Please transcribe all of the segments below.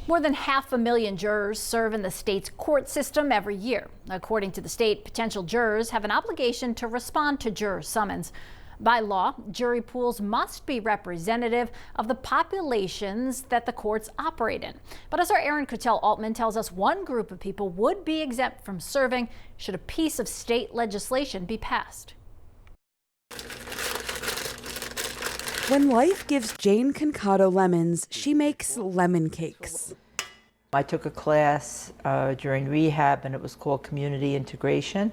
More than 500,000 jurors serve in the state's court system every year. According to the state, potential jurors have an obligation to respond to juror summons. By law, jury pools must be representative of the populations that the courts operate in. But as our Aaron Altman tells us, one group of people would be exempt from serving should a piece of state legislation be passed. When life gives Jane Concado lemons, she makes lemon cakes. I took a class during rehab, and it was called Community Integration.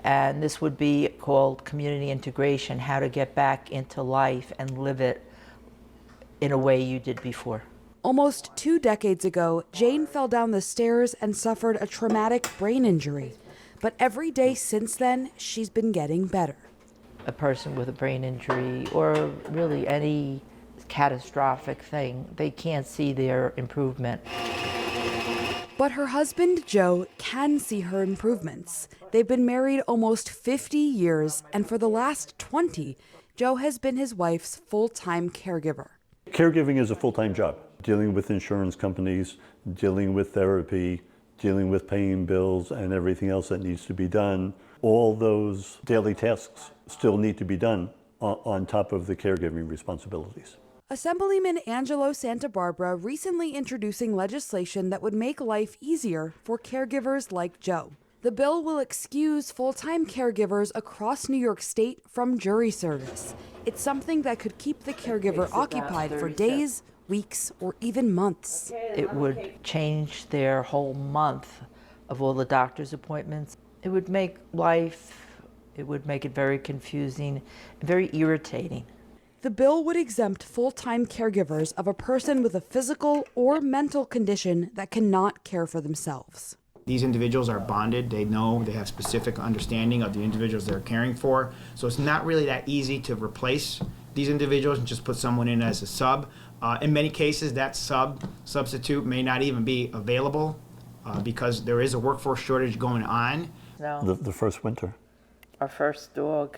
And this would be called Community Integration, how to get back into life and live it in a way you did before. Almost 2 decades ago, Jane fell down the stairs and suffered a traumatic brain injury. But every day since then, she's been getting better. A person with a brain injury, or really any catastrophic thing, they can't see their improvement. But her husband, Joe, can see her improvements. They've been married almost 50 years, and for the last 20, Joe has been his wife's full-time caregiver. Caregiving is a full-time job. Dealing with insurance companies, dealing with therapy, dealing with paying bills and everything else that needs to be done. All those daily tasks still need to be done on top of the caregiving responsibilities. Assemblyman Angelo Santabarbara recently introducing legislation that would make life easier for caregivers like Joe. The bill will excuse full-time caregivers across New York State from jury service. It's something that could keep the caregiver occupied for days, weeks, or even months. It would change their whole month of all the doctor's appointments. It would make life, it would make it very confusing, very irritating. The bill would exempt full-time caregivers of a person with a physical or mental condition that cannot care for themselves. These individuals are bonded. They know, they have specific understanding of the individuals they're caring for. So it's not really that easy to replace these individuals and just put someone in as a sub. In many cases, that substitute may not even be available because there is a workforce shortage going on. No. The first winter. Our first dog.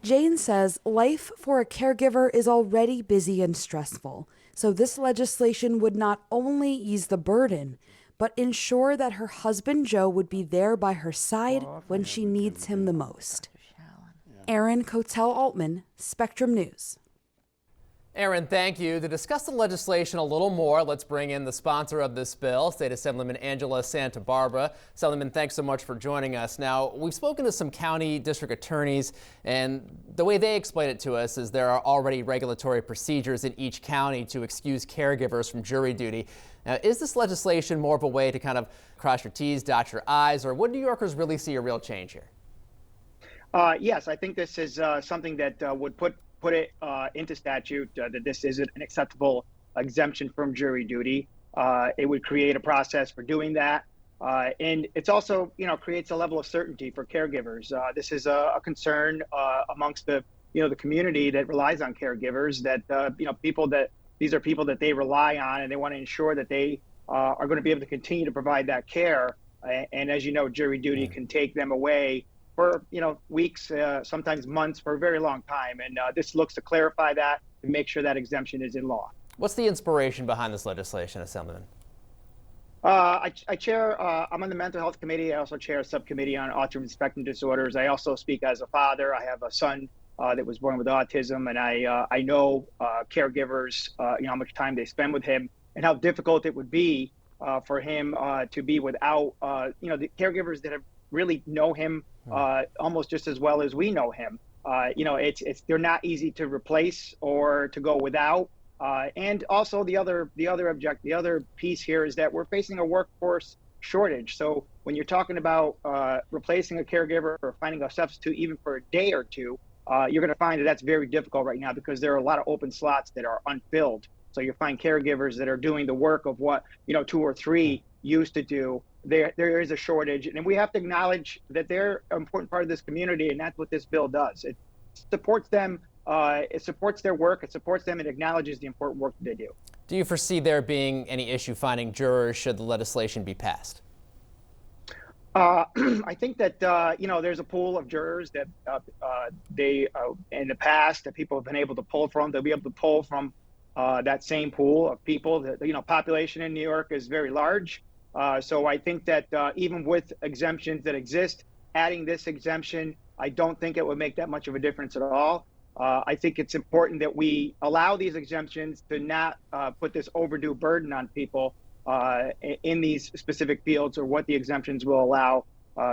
Jane says life for a caregiver is already busy and stressful, so this legislation would not only ease the burden, but ensure that her husband Joe would be there by her side when she needs him the most. Aaron Altman, Spectrum News. Aaron, thank you. To discuss the legislation a little more, let's bring in the sponsor of this bill, State Assemblyman Angelo Santabarbara. Assemblyman, thanks so much for joining us. Now, we've spoken to some county district attorneys, and the way they explain it to us is there are already regulatory procedures in each county to excuse caregivers from jury duty. Now, is this legislation more of a way to kind of cross your T's, dot your I's, or would New Yorkers really see a real change here? Yes, I think this is something that would put it into statute that this isn't an acceptable exemption from jury duty. It would create a process for doing that. And it's also, creates a level of certainty for caregivers. This is a concern amongst the community that relies on caregivers, that, these are people that they rely on, and they want to ensure that they are going to be able to continue to provide that care. And as you know, jury duty can take them away for weeks, sometimes months, for a very long time. And this looks to clarify that and make sure that exemption is in law. What's the inspiration behind this legislation, Assemblyman? I chair, I'm on the Mental Health Committee. I also chair a subcommittee on autism spectrum disorders. I also speak as a father. I have a son that was born with autism, and I know caregivers, how much time they spend with him and how difficult it would be for him to be without, the caregivers that have really know him almost just as well as we know him. They're not easy to replace or to go without. And also the other piece here is that we're facing a workforce shortage. So when you're talking about replacing a caregiver or finding a substitute even for a day or two, you're going to find that that's very difficult right now because there are a lot of open slots that are unfilled. So you find caregivers that are doing the work of what 2 or 3 used to do. There is a shortage, and we have to acknowledge that they're an important part of this community, and that's what this bill does. It supports them, it supports their work, it supports them, and acknowledges the important work that they do. Do you foresee there being any issue finding jurors should the legislation be passed? I think that there's a pool of jurors that they in the past that people have been able to pull from. They'll be able to pull from that same pool of people. The population in New York is very large. So I think that even with exemptions that exist, adding this exemption, I don't think it would make that much of a difference at all. I think it's important that we allow these exemptions to not put this overdue burden on people in these specific fields or what the exemptions will allow.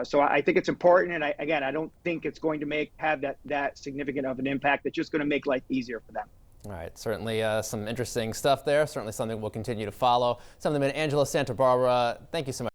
So I think it's important, and I don't think it's going to have that significant of an impact. It's just going to make life easier for them. All right, certainly some interesting stuff there. Certainly something we'll continue to follow. Assemblyman Angelo Santabarbara, thank you so much.